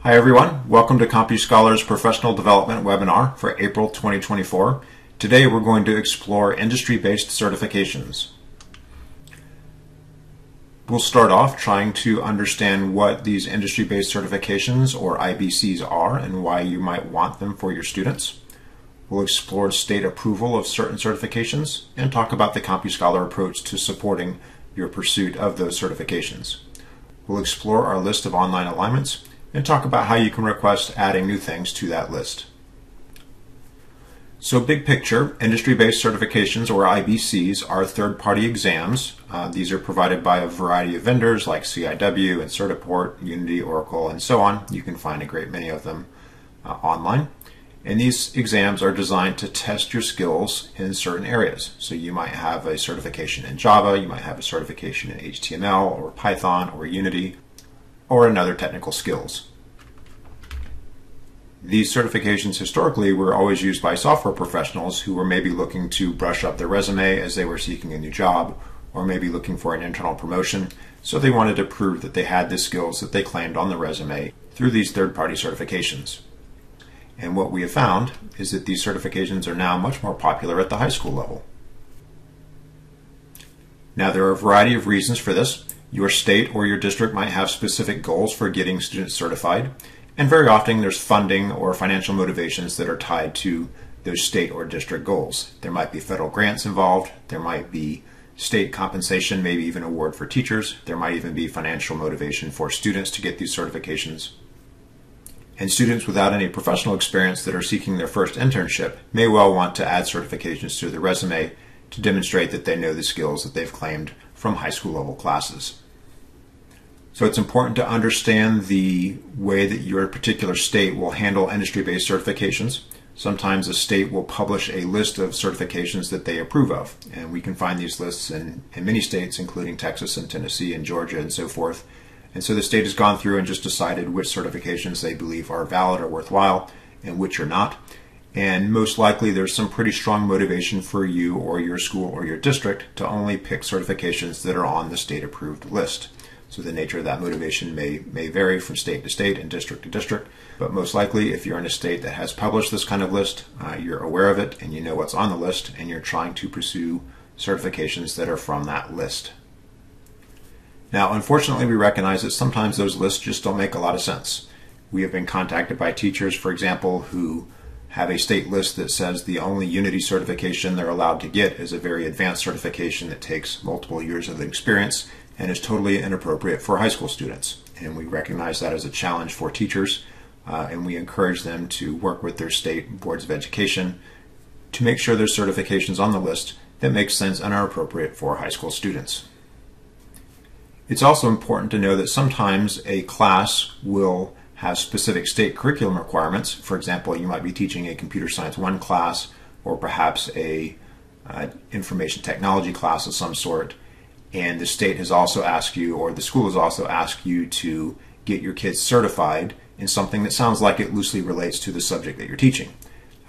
Hi everyone, welcome to CompuScholar's Professional Development webinar for April 2024. Today we're going to explore industry-based certifications. We'll start off trying to understand what these industry-based certifications or IBCs are and why you might want them for your students. We'll explore state approval of certain certifications and talk about the CompuScholar approach to supporting your pursuit of those certifications. We'll explore our list of online alignments and talk about how you can request adding new things to that list. So big picture, industry-based certifications or IBCs are third-party exams. These are provided by a variety of vendors like CIW and Certiport, Unity, Oracle, and so on. You can find a great many of them online. And these exams are designed to test your skills in certain areas. So you might have a certification in Java, you might have a certification in HTML or Python or Unity, or in other technical skills. These certifications historically were always used by software professionals who were maybe looking to brush up their resume as they were seeking a new job, or maybe looking for an internal promotion, so they wanted to prove that they had the skills that they claimed on the resume through these third-party certifications. And what we have found is that these certifications are now much more popular at the high school level. Now there are a variety of reasons for this. Your state or your district might have specific goals for getting students certified, and very often there's funding or financial motivations that are tied to those state or district goals. There might be federal grants involved, there might be state compensation, maybe even award for teachers, there might even be financial motivation for students to get these certifications. And students without any professional experience that are seeking their first internship may well want to add certifications to their resume to demonstrate that they know the skills that they've claimed from high school level classes. So it's important to understand the way that your particular state will handle industry-based certifications. Sometimes a state will publish a list of certifications that they approve of, and we can find these lists in many states, including Texas and Tennessee and Georgia and so forth. And so the state has gone through and just decided which certifications they believe are valid or worthwhile and which are not. And most likely there's some pretty strong motivation for you or your school or your district to only pick certifications that are on the state-approved list. So the nature of that motivation may vary from state to state and district to district, but most likely if you're in a state that has published this kind of list, you're aware of it and you know what's on the list and you're trying to pursue certifications that are from that list. Now unfortunately we recognize that sometimes those lists just don't make a lot of sense. We have been contacted by teachers, for example, who have a state list that says the only Unity certification they're allowed to get is a very advanced certification that takes multiple years of experience and is totally inappropriate for high school students. And we recognize that as a challenge for teachers, and we encourage them to work with their state boards of education to make sure there's certifications on the list that make sense and are appropriate for high school students. It's also important to know that sometimes a class will have specific state curriculum requirements. For example, you might be teaching a Computer Science 1 class or perhaps a information technology class of some sort, and the state has also asked you, or the school has also asked you, to get your kids certified in something that sounds like it loosely relates to the subject that you're teaching.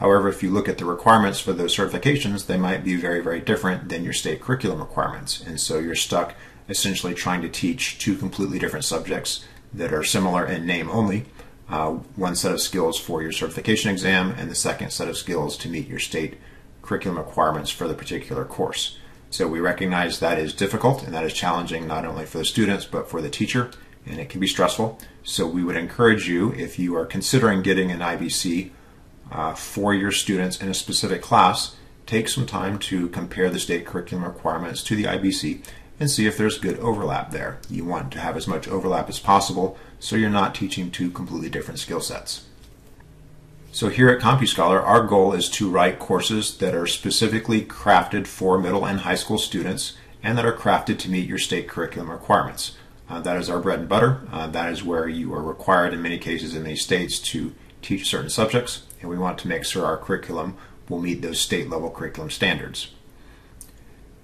However, if you look at the requirements for those certifications, they might be very, very different than your state curriculum requirements, and so you're stuck essentially trying to teach two completely different subjects that are similar in name only. One set of skills for your certification exam and the second set of skills to meet your state curriculum requirements for the particular course. So we recognize that is difficult and that is challenging not only for the students but for the teacher, and it can be stressful. So we would encourage you, if you are considering getting an IBC for your students in a specific class, take some time to compare the state curriculum requirements to the IBC and see if there's good overlap there. You want to have as much overlap as possible so you're not teaching two completely different skill sets. So here at CompuScholar, our goal is to write courses that are specifically crafted for middle and high school students and that are crafted to meet your state curriculum requirements. That is our bread and butter. That is where you are required in many cases in many states to teach certain subjects, and we want to make sure our curriculum will meet those state level curriculum standards.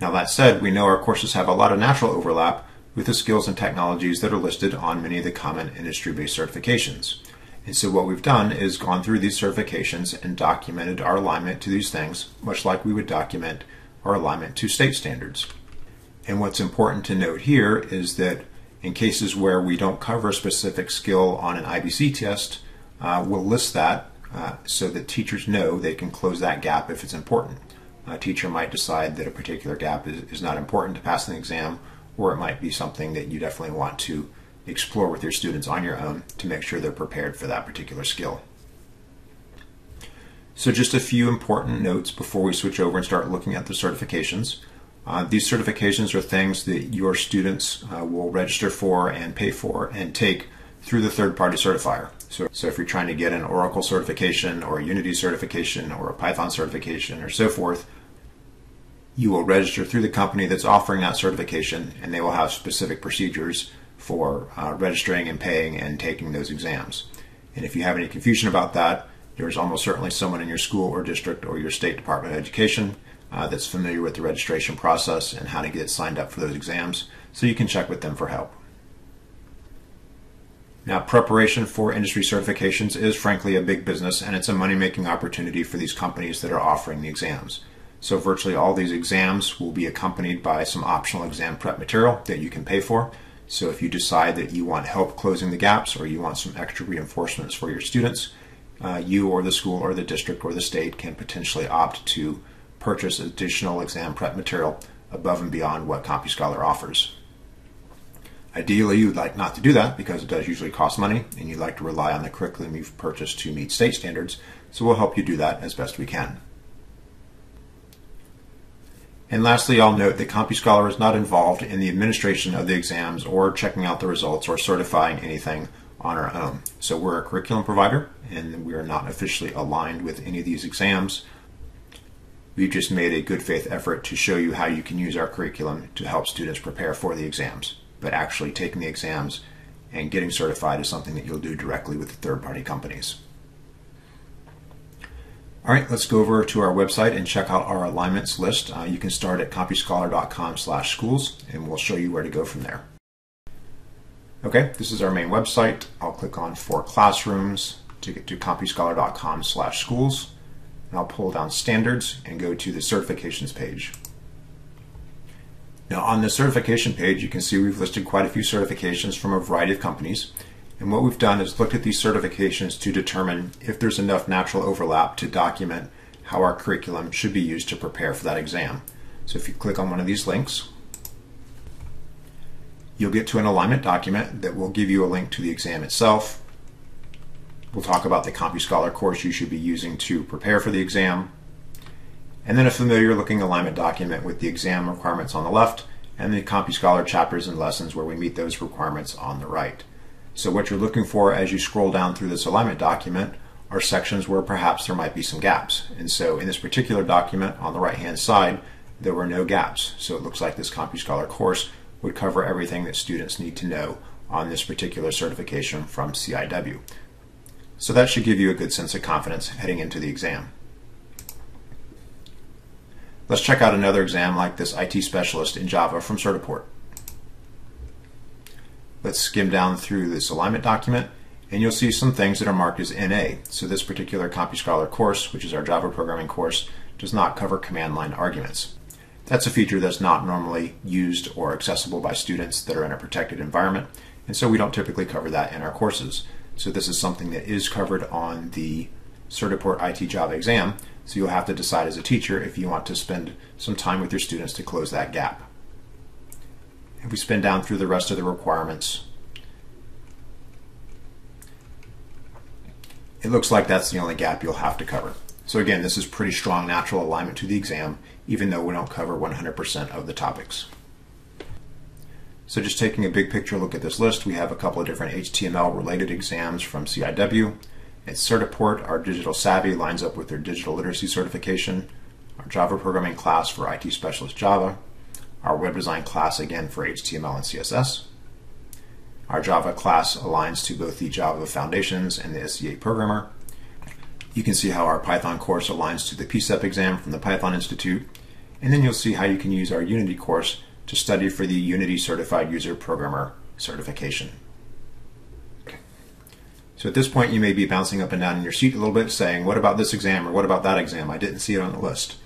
Now that said, we know our courses have a lot of natural overlap with the skills and technologies that are listed on many of the common industry-based certifications. And so what we've done is gone through these certifications and documented our alignment to these things, much like we would document our alignment to state standards. And what's important to note here is that In cases where we don't cover a specific skill on an IBC test, we'll list that so that teachers know they can close that gap if it's important. A teacher might decide that a particular gap is not important to pass an exam, or it might be something that you definitely want to explore with your students on your own to make sure they're prepared for that particular skill. So just a few important notes before we switch over and start looking at the certifications. These certifications are things that your students will register for and pay for and take through the third-party certifier. So if you're trying to get an Oracle certification or a Unity certification or a Python certification or so forth, you will register through the company that's offering that certification, and they will have specific procedures for registering and paying and taking those exams. And if you have any confusion about that, there's almost certainly someone in your school or district or your state Department of Education that's familiar with the registration process and how to get signed up for those exams, so you can check with them for help. Now, preparation for industry certifications is frankly a big business, and it's a money-making opportunity for these companies that are offering the exams. So virtually all these exams will be accompanied by some optional exam prep material that you can pay for. So if you decide that you want help closing the gaps or you want some extra reinforcements for your students, you or the school or the district or the state can potentially opt to purchase additional exam prep material above and beyond what CompuScholar offers. Ideally, you'd like not to do that because it does usually cost money, and you'd like to rely on the curriculum you've purchased to meet state standards, so we'll help you do that as best we can. And lastly, I'll note that CompuScholar is not involved in the administration of the exams or checking out the results or certifying anything on our own. So we're a curriculum provider, and we are not officially aligned with any of these exams. We've just made a good faith effort to show you how you can use our curriculum to help students prepare for the exams. But actually taking the exams and getting certified is something that you'll do directly with the third-party companies. All right, let's go over to our website and check out our alignments list. You can start at compuscholar.com/schools, and we'll show you where to go from there. Okay, this is our main website. I'll click on For Classrooms to get to compuscholar.com/schools, and I'll pull down Standards and go to the Certifications page. Now on the certification page, you can see we've listed quite a few certifications from a variety of companies. And what we've done is looked at these certifications to determine if there's enough natural overlap to document how our curriculum should be used to prepare for that exam. So if you click on one of these links, you'll get to an alignment document that will give you a link to the exam itself. We'll talk about the CompuScholar course you should be using to prepare for the exam, and then a familiar looking alignment document with the exam requirements on the left and the CompuScholar chapters and lessons where we meet those requirements on the right. So what you're looking for as you scroll down through this alignment document are sections where perhaps there might be some gaps. And so in this particular document on the right hand side, there were no gaps. So it looks like this CompuScholar course would cover everything that students need to know on this particular certification from CIW. So that should give you a good sense of confidence heading into the exam. Let's check out another exam like this IT Specialist in Java from Certiport. Let's skim down through this alignment document, and you'll see some things that are marked as NA. So this particular CompuScholar course, which is our Java programming course, does not cover command line arguments. That's a feature that's not normally used or accessible by students that are in a protected environment, and so we don't typically cover that in our courses. So this is something that is covered on the Certiport IT Java exam, so you'll have to decide as a teacher if you want to spend some time with your students to close that gap. If we spin down through the rest of the requirements, it looks like that's the only gap you'll have to cover. So again, this is pretty strong natural alignment to the exam, even though we don't cover 100% of the topics. So just taking a big picture look at this list, we have a couple of different HTML related exams from CIW. At Certiport, our Digital Savvy lines up with their Digital Literacy certification, our Java programming class for IT Specialist Java, our web design class again for HTML and CSS. Our Java class aligns to both the Java Foundations and the SC8 Programmer. You can see how our Python course aligns to the PCEP exam from the Python Institute, and then you'll see how you can use our Unity course to study for the Unity Certified User Programmer certification. So at this point you may be bouncing up and down in your seat a little bit saying, what about this exam or what about that exam? I didn't see it on the list.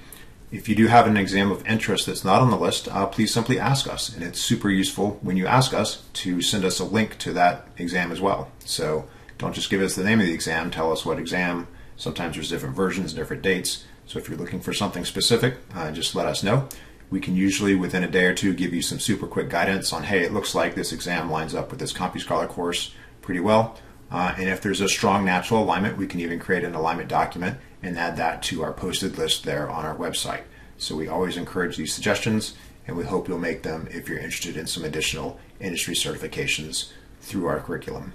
If you do have an exam of interest that's not on the list, please simply ask us. And it's super useful when you ask us to send us a link to that exam as well. So don't just give us the name of the exam, tell us what exam. Sometimes there's different versions, different dates. So if you're looking for something specific, just let us know. We can usually, within a day or two, give you some super quick guidance on, hey, it looks like this exam lines up with this CompuScholar course pretty well. And if there's a strong natural alignment, we can even create an alignment document and add that to our posted list there on our website. So we always encourage these suggestions, and we hope you'll make them if you're interested in some additional industry certifications through our curriculum.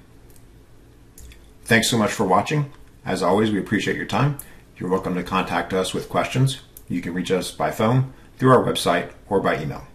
Thanks so much for watching. As always, we appreciate your time. You're welcome to contact us with questions. You can reach us by phone, through our website, or by email.